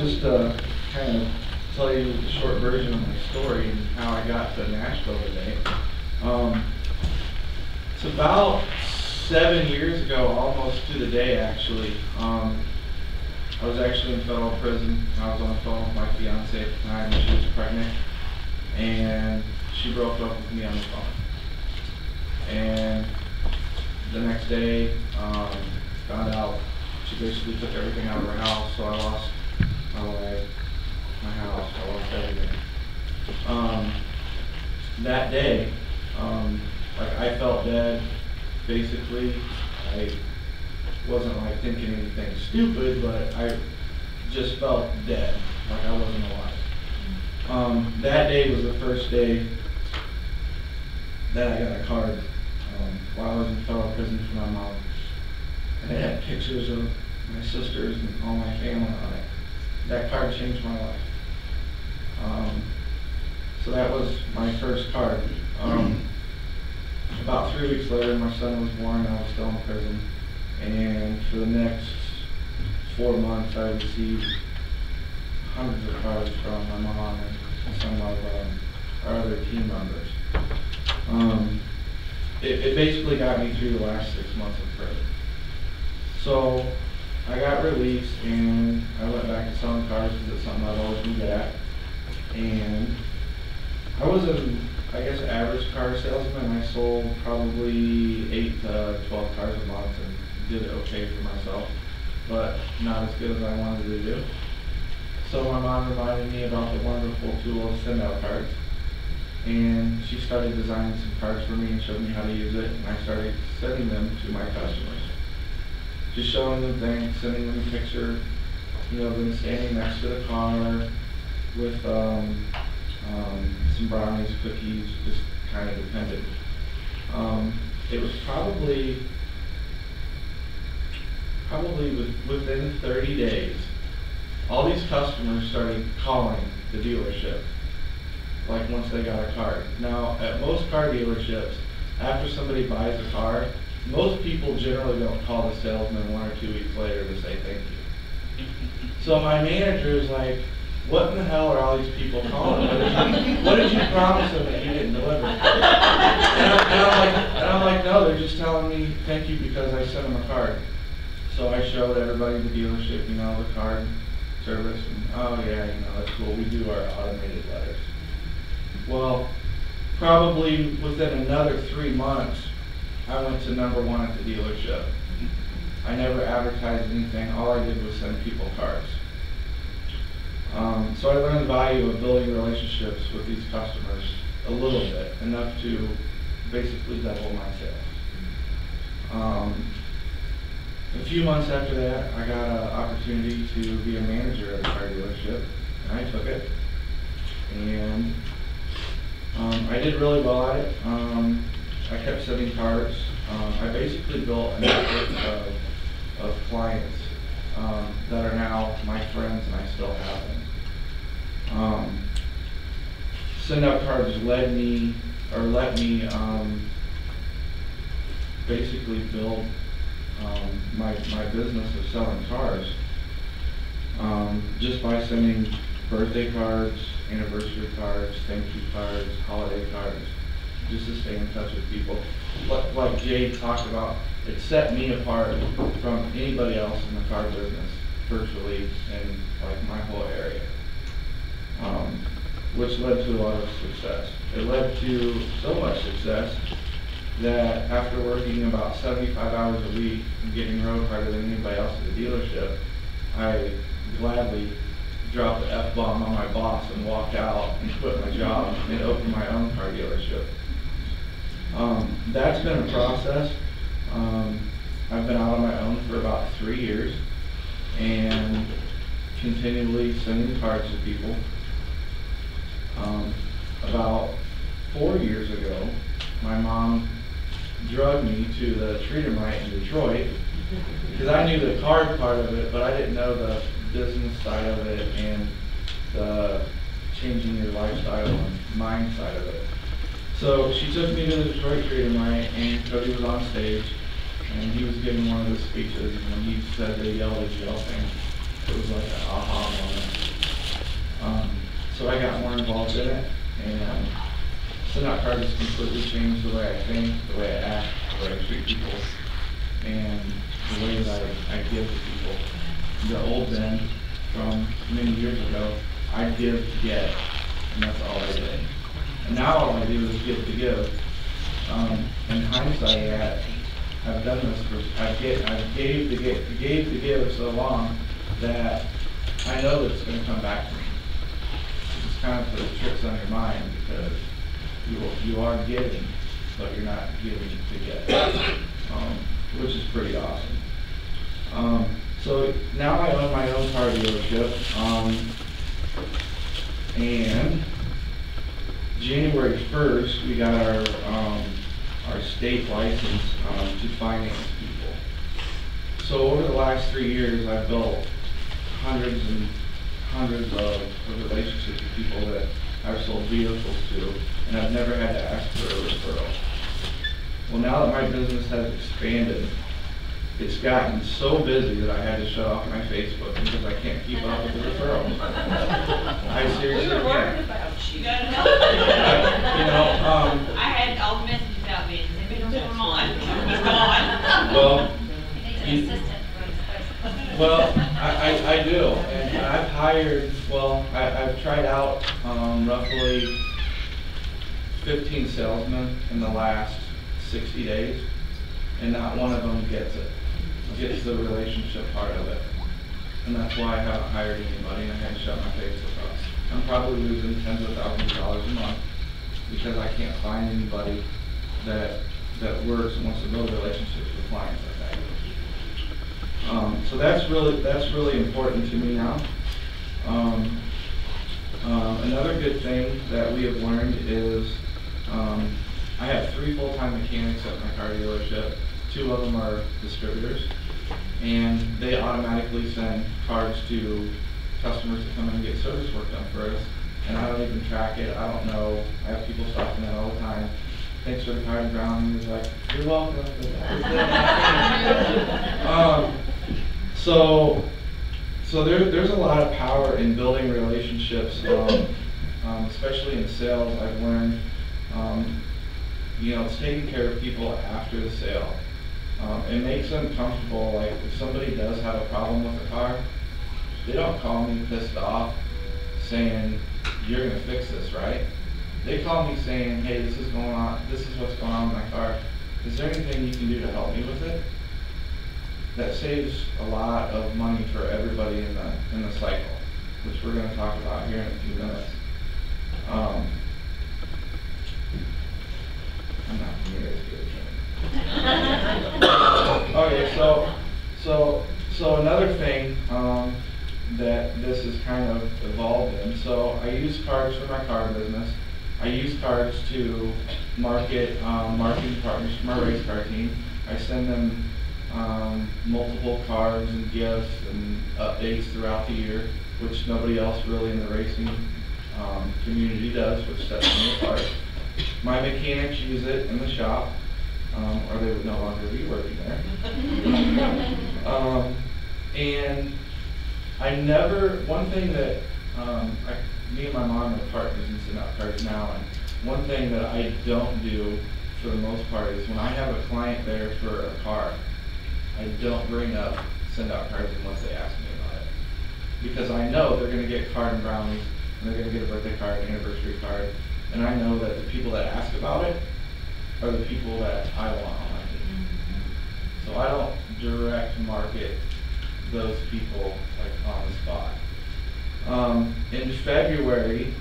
just to kind of tell you the short version of my story and how I got to Nashville today. It's about 7 years ago, almost to the day actually. I was actually in federal prison. I was on the phone with my fiance at the time, and she was pregnant, and she broke up with me on the phone. And the next day, found out she basically took everything out of her house, so I lost my life, my house, I lost everything. That day, like I felt dead, basically. I wasn't like thinking anything stupid, but I just felt dead, like I wasn't alive. That day was the first day that I got a card while I was in federal prison for my mom. And it had pictures of my sisters and all my family on it. That card changed my life. So that was my first card. About 3 weeks later, my son was born, and I was still in prison. And for the next 4 months, I received hundreds of cards from my mom and some of our other team members. It basically got me through the last 6 months of prison. So I got released, and I went back to selling cars because it's something I've always been good at. And I was an, I guess, average car salesman. I sold probably 8 to 12 cars a month and did okay for myself, but not as good as I wanted to do. So my mom reminded me about the wonderful tool of send-out cards, and she started designing some cards for me and showed me how to use it, and I started sending them to my customers. Just showing them things, sending them a picture, them standing next to the car with some brownies, cookies, just kind of depended. It was probably within 30 days, all these customers started calling the dealership, like once they got a card. Now, at most car dealerships, after somebody buys a car, most people generally don't call the salesman 1 or 2 weeks later to say thank you. So my manager is like, what in the hell are all these people calling? What did you promise them that you didn't deliver? And I'm like, no, they're just telling me thank you because I sent them a card. So I showed everybody in the dealership, the card service, and oh yeah, that's cool, we do our automated letters. Well, probably within another 3 months, I went to #1 at the dealership. I never advertised anything, all I did was send people cards. So I learned the value of building relationships with these customers a little bit, enough to basically double my sales. A few months after that, I got an opportunity to be a manager at a car dealership, and I took it. And I did really well at it. I kept sending cards. I basically built a network of clients that are now my friends, and I still have them. Send out cards let me basically build my business of selling cars, just by sending birthday cards, anniversary cards, thank you cards, holiday cards, just to stay in touch with people. Like Jay talked about, it set me apart from anybody else in the car business, virtually, in like my whole area, which led to a lot of success. It led to so much success that after working about 75 hours a week and getting road harder than anybody else at the dealership, I gladly dropped the F-bomb on my boss and walked out and quit my job and opened my own car dealership. That's been a process. I've been out on my own for about 3 years and continually sending cards to people. About 4 years ago, my mom drugged me to the Freedom Right in Detroit because I knew the card part of it, but I didn't know the business side of it and the changing your lifestyle and mind side of it. So she took me to the Detroit Freedom Right, and Cody was on stage, and he was giving one of his speeches, and when he said they yelled at yell thing, it was like an aha moment. involved in it, and send out cards has completely changed the way I think, the way I act, the way I treat people, and the way that I give to people. The old Ben from many years ago, I give to get, and that's all I did. And now all I do is give to give. In hindsight, I've done this for, I've gave to give so long that I know that it's going to come back to me. It's kind of puts tricks on your mind because you are giving, but you're not giving to get, which is pretty awesome. So now I own my own car dealership, and January 1st we got our state license to finance people. So over the last 3 years, I've built hundreds and hundreds of relationships with people that I've sold vehicles to, and I've never had to ask for a referral. Well, now that my business has expanded, it's gotten so busy that I had to shut off my Facebook because I can't keep up with the referrals. I seriously can't. We were worried about you. You gotta help. I had all the messages out there. If they don't come on, he's gone. Well, I do, and I've hired, I've tried out roughly 15 salesmen in the last 60 days, and not one of them gets the relationship part of it. And that's why I haven't hired anybody, and I had to shut my Facebook off. I'm probably losing tens of thousands of dollars a month because I can't find anybody that works and wants to build relationships with clients like that. So that's really important to me now. Another good thing that we have learned is I have 3 full-time mechanics at my car dealership. 2 of them are distributors, and they automatically send cars to customers to come in and get service work done for us, and I don't even track it. I don't know. I have people stopping it all the time. Thanks for the car and ground. And he's like, you're welcome. So there's a lot of power in building relationships, especially in sales. I've learned, it's taking care of people after the sale. It makes them comfortable. Like if somebody does have a problem with a car, they don't call me pissed off saying, you're going to fix this, right? They call me saying, hey, this is what's going on with my car. Is there anything you can do to help me with it? That saves a lot of money for everybody in the cycle, which we're going to talk about here in a few minutes. I'm not near as good at Okay, so another thing that this is kind of evolved in. So I use cards for my car business. I use cards to market marketing partners for my race car team. I send them multiple cards and gifts and updates throughout the year, which nobody else really in the racing community does, which sets me apart. My mechanics use it in the shop, or they would no longer be working there. And one thing that, me and my mom are partners in sending out cards now, and one thing that I don't do for the most part is when I have a client there for a car, I don't bring up send out cards unless they ask me about it. Because I know they're going to get card and brownies, and they're going to get a birthday card, an anniversary card, and I know that the people that ask about it are the people that I want on my team. So I don't direct market those people like on the spot. In February,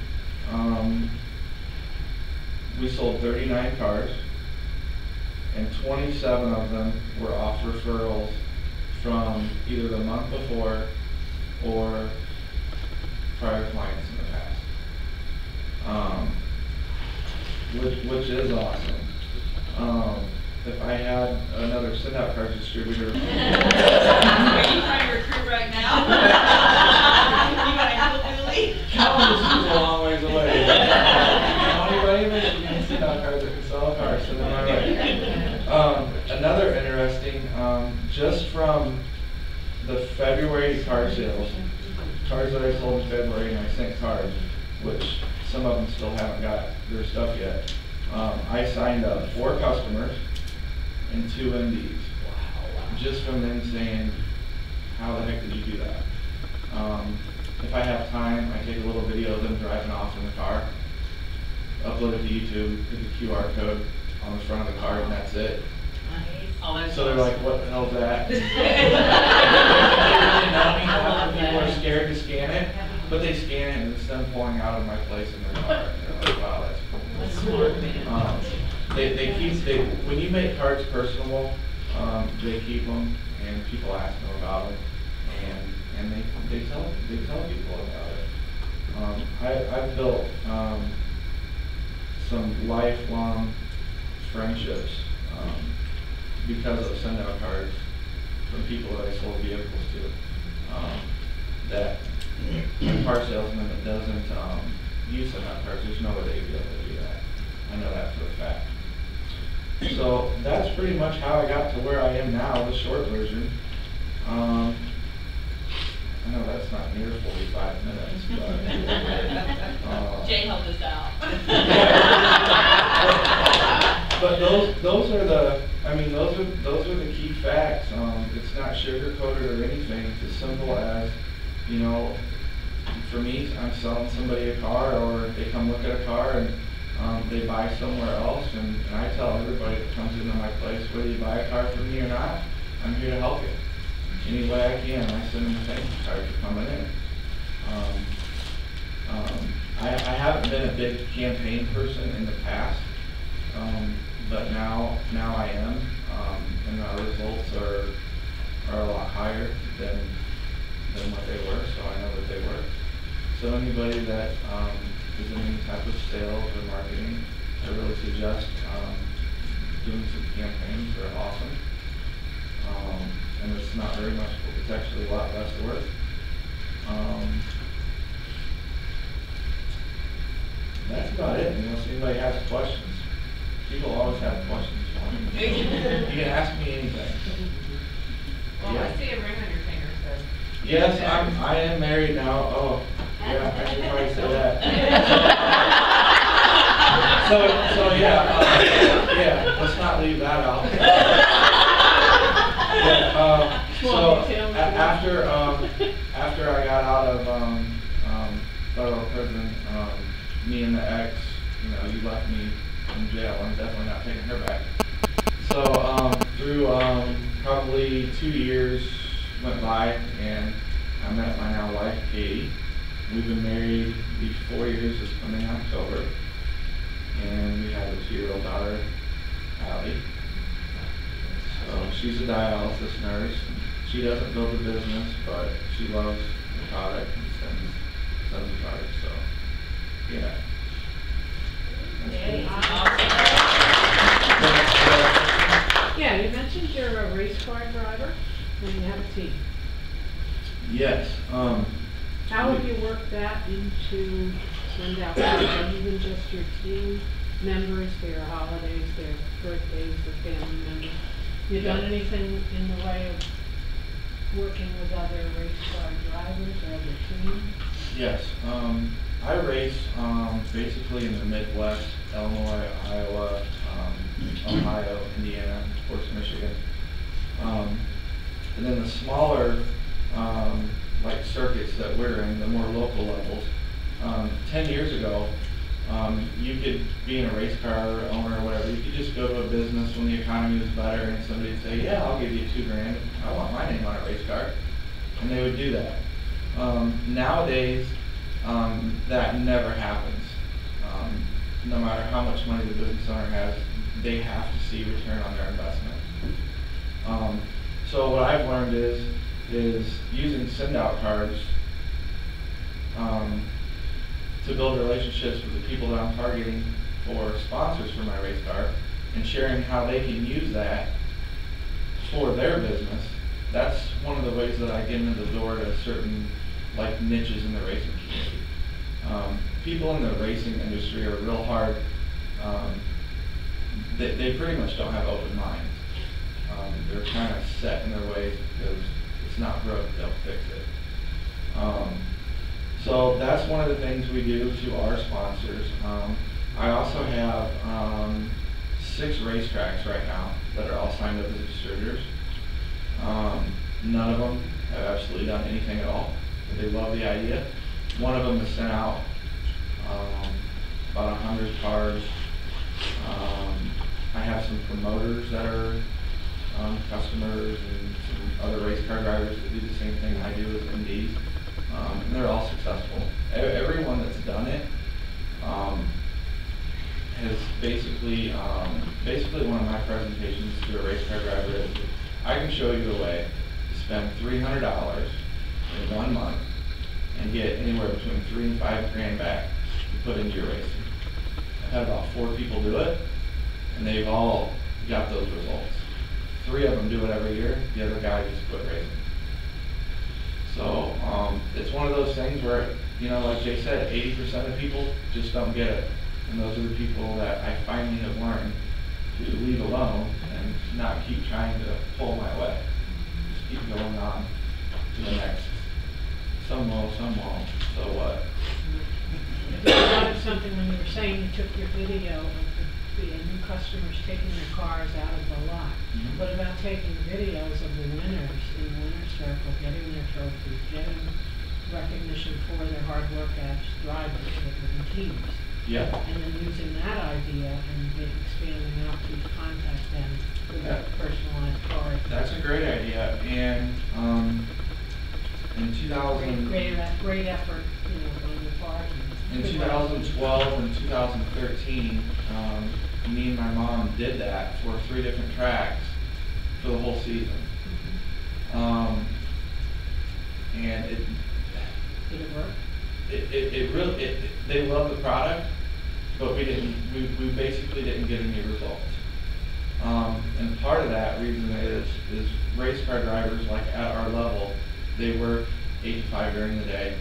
we sold 39 cars, and 27 of them were off referrals from either the month before or prior clients in the past, which is awesome. If I had another send-out card distributor. Are you trying to recruit right now? You want to help Billy? This is a long ways away. Anybody you can send out cards that can sell a car, send them my way. Another interesting, just from the February car sales, cars that I sold in February and I sent cards, which some of them still haven't got their stuff yet. I signed up 4 customers and 2 MDs. Just from them saying, how the heck did you do that? If I have time, I take a little video of them driving off in the car, upload it to YouTube, put the QR code on the front of the card, and that's it. So they're like, what the hell is that? They really know me. Half the people are scared to scan it, but they scan it and it's them pulling out of my place in their car. And they're like, wow, that's cool. That's smart, man. When you make cards personable, they keep them, and people ask them about them, and they tell people about it. I've built some lifelong friendships because of send-out cards from people that I sold vehicles to. That a car salesman that doesn't use send-out cards, there's no way they'd be able to do that. I know that for a fact. So that's pretty much how I got to where I am now, the short version. I know that's not near 45 minutes, but Jay helped us out. But those are the, I mean, those are the key facts. It's not sugar-coated or anything. It's as simple as, you know, for me, I'm selling somebody a car, or they come look at a car and they buy somewhere else, and I tell everybody that comes into my place, whether you buy a car from me or not, I'm here to help you. Any way I can. I send them a thank you card for coming in. I haven't been a big campaign person in the past, but now I am, and our results are a lot higher than what they were, so I know that they work. So anybody that is in any type of sales or marketing, I really suggest doing some campaigns. They're awesome. And it's not very much, it's actually a lot less work. That's about it, unless anybody has questions. People always have questions for me. You can ask me anything. Well, Yeah. I see a ring on your finger, so. Yes, I am married now. Oh, yeah, I should probably say that. So yeah, let's not leave that out. After I got out of federal prison, me and the ex, you know, you left me in jail. I'm definitely not taking her back. So through probably 2 years went by, and I met my now wife, Katie. We've been married 4 years this coming October, and we have a 2-year-old daughter, Allie. So she's a dialysis nurse. She doesn't build a business, but she loves the product and sends the product. So, yeah. Yeah, you mentioned you're a race car driver and you have a team. Yes. How have you worked that into send out cards, other than just your team members, their holidays, their birthdays, their family members? You done anything in the way of working with other race car drivers or other teams? Yes. I race basically in the Midwest, Illinois, Iowa, Ohio, Indiana, of course, Michigan. And then the smaller like circuits that we're in, the more local levels. 10 years ago, you could be in a race car owner or whatever, you could just go to a business when the economy was better and somebody would say, yeah, I'll give you $2 grand, I want my name on a race car. And they would do that. Nowadays, that never happens. No matter how much money the business owner has, they have to see return on their investment. So what I've learned is using send-out cards to build relationships with the people that I'm targeting for sponsors for my race car, and sharing how they can use that for their business. That's one of the ways that I get into the door to certain like niches in the racing community. People in the racing industry are real hard. They pretty much don't have open minds. They're kind of set in their ways because it's not broke, they'll fix it. So that's one of the things we do to our sponsors. I also have 6 racetracks right now that are all signed up as distributors. None of them have absolutely done anything at all, but they love the idea. One of them has sent out about 100 cars. I have some promoters that are customers, and some other race car drivers that do the same thing I do as MDs, and they're all successful. Everyone that's done it has basically one of my presentations to a race car driver is, I can show you a way to spend $300 in 1 month and get anywhere between $3 and $5 grand back to put into your racing. I've had about 4 people do it, and they've all got those results. 3 of them do it every year, the other guy just quit racing. So it's one of those things where, you know, like Jay said, 80% of people just don't get it. And those are the people that I finally have learned to leave alone and not keep trying to pull my way. Just keep going on to the next. Some will, so what? I just thought of something when you were saying you took your video of the new customers taking their cars out of the lot. Mm-hmm. What about taking videos of the winners in the winner's circle, getting their trophies, getting recognition for their hard work as drivers within teams? Yeah. And then using that idea and expanding out to contact them with a personalized card. That's a great idea, and in 2000, great effort, you know, on your part. in 2012 and 2013, me and my mom did that for 3 different tracks for the whole season. And it Did it work? It really, they love the product, but we basically didn't get any results. And part of that reason is race car drivers, like at our level, they work 8 to 5 during the day,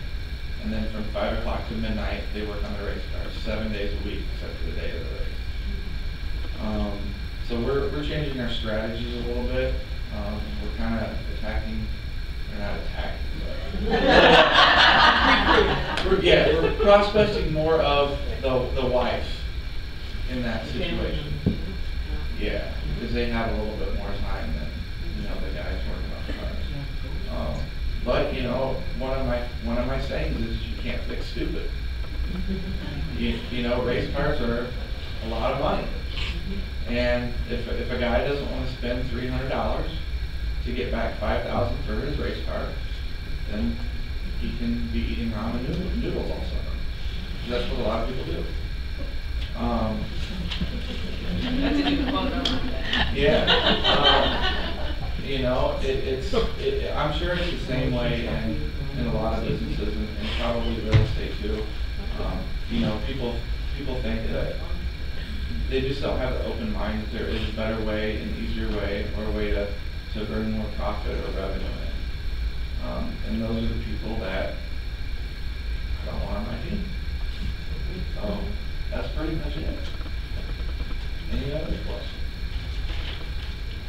and then from 5 o'clock to midnight, they work on their race cars 7 days a week, except for the day of the race. So we're changing our strategies a little bit. We're kind of attacking, or not attacking, but we're prospecting more of the wife in that situation. Yeah, because they have a little bit more time than, you know, the guys working on the cars. But you know, one of my sayings is you can't fix stupid. You know, race cars are a lot of money, and if a guy doesn't want to spend $300 to get back $5,000 for his race car, then he can be eating ramen noodles all summer. That's what a lot of people do. That's a new quote. Yeah. You know, I'm sure it's the same way in a lot of businesses, and probably real estate too. You know, people think that they just don't have the open mind that there is a better way, an easier way, or a way to bring more profit or revenue in. And those are the people that I don't want on my team. So that's pretty much it. Any other questions?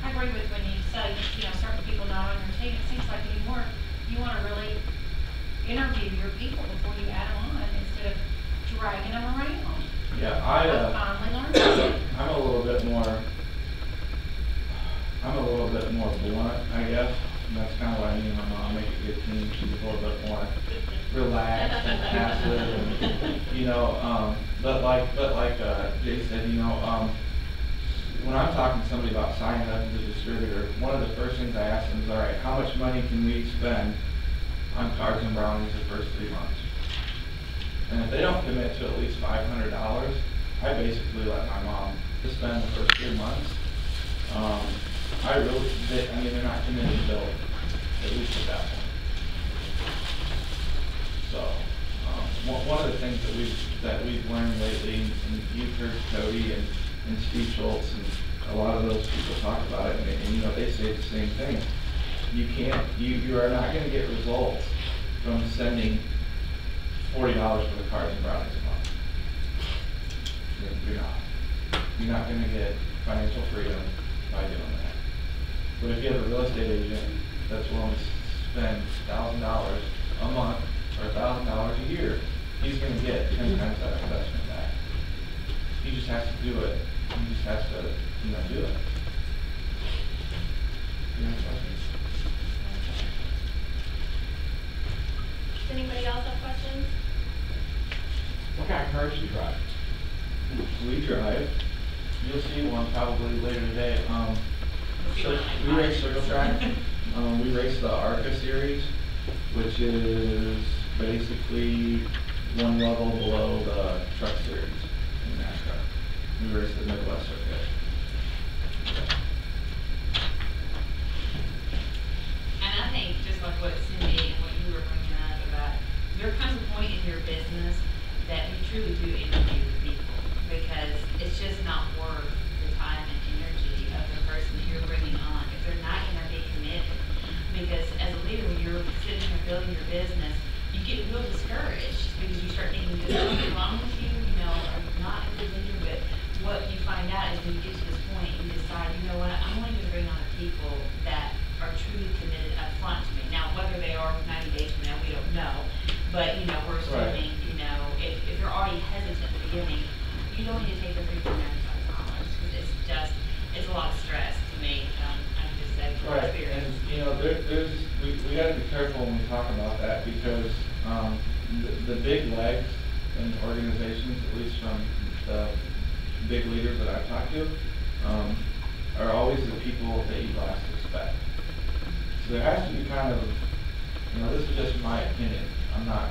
I agree with when you say, you know, certain people not on your team. It seems like anymore you want to really interview your people before you add them on instead of dragging them around. Yeah, I finally learned. I'm a little bit more blunt, I guess. And that's kind of why me and my mom make a good team. She's a little bit more relaxed and passive, and you know. But like Jay said, you know, when I'm talking to somebody about signing up as a distributor, one of the first things I ask them is, all right, how much money can we spend on cards and brownies the first 3 months? And if they don't commit to at least $500, I basically let my mom spend the first 3 months. They're not committed to build, at least at that point. So, one of the things that we've learned lately, and you've heard Cody and Steve Schultz, and a lot of those people talk about it, and you know, they say the same thing. You are not going to get results from sending $40 for the cards and brownies a month. You're not. You're not going to get financial freedom by doing that. But if you have a real estate agent that's willing to spend $1,000 a month or $1,000 a year, he's gonna get 10 times that investment back. He just has to do it. He just has to, do it. You have questions? Does anybody else have questions? What kind of cars do you drive? We drive. You'll see one probably later today. We race circle track. We race the ARCA series, which is basically one level below the truck series in NASCAR. We race the Midwest circuit. And I think, just like what Cindy and what you were bringing up about, there comes a point in your business that you truly do interview the people, because it's just not worth the time and energy of the person that you're bringing on if they're not going to be committed. Because as a leader, when you're sitting here building your business, you get real discouraged because you start thinking, is there something wrong with you? Are you not a good leader? But what you find out is when you get to this point, you decide, you know what, I'm only going to bring on the people that are truly committed up front to me. Now, whether they are 90 days from now, we don't know. But, we're assuming, if you're already hesitant at the beginning, you don't need to take the $395 because it's a lot of stress to me. I can just say from Right, experience. and we got to be careful when we talk about that, because the big legs in organizations, at least from the big leaders that I've talked to, are always the people that you last expect. So there has to be kind of, this is just my opinion. I'm not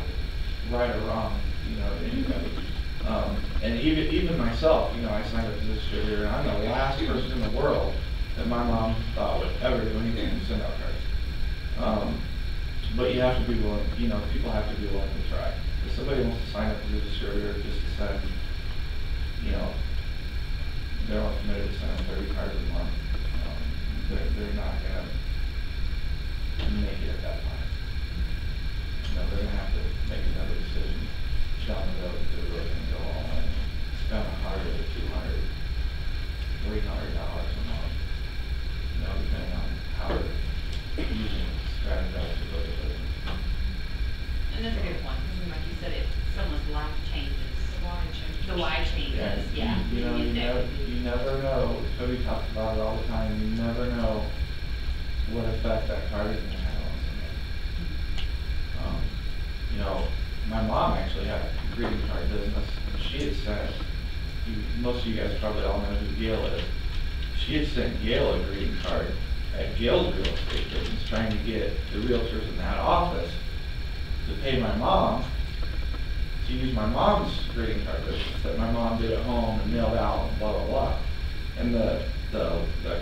right or wrong, to anybody. And even myself, I signed up as a distributor, and I'm the last person in the world that my mom thought would ever do anything to send out cards. But you have to be willing, people have to be willing to try. If somebody wants to sign up as a distributor just to send, they're only committed to sending 30 cards a month, they're not going to make it at that point. They're going to have to make another decision down the road if they're really going to go all in, spend $100 to $200, $300 a month, depending on how they're using strategize to build a business. And that's a good point, because like you said, if someone's life changes, the life changes, yeah. You never know. Toby talks about it all the time. You never know what effect that card is going to have on somebody. My mom actually had a greeting card business, and she had sent, most of you guys probably all know who Gail is. She had sent Gail a greeting card at Gail's real estate business, trying to get the realtors in that office to pay my mom to use my mom's greeting card business that my mom did at home and mailed out and blah, blah, blah. And the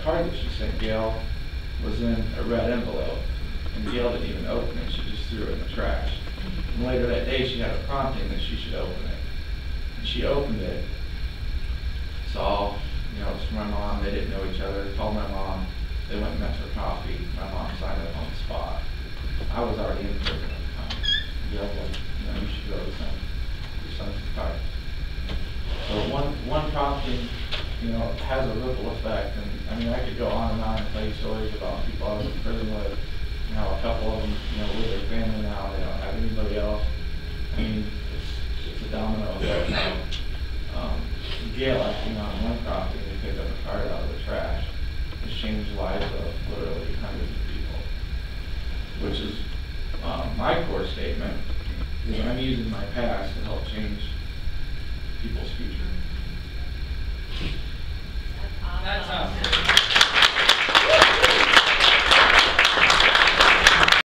card that she sent Gail was in a red envelope, and Gail didn't even open it, she just threw it in the trash. And later that day she had a prompting that she should open it. And she opened it, saw, it was from my mom, they didn't know each other, called my mom, they went and met for coffee, my mom signed it on the spot. I was already in prison at the time. Gail said, you should go to your son's card. So one prompting, has a ripple effect, and I could go on and tell you stories about people I was in prison with, and how a couple of them, with their family now, they don't have anybody else. It's a domino effect now. Gail acting on one prompting to pick up a card out of the trash has changed the lives of literally hundreds of people. Which is my core statement, is I'm using my past to help change people's future.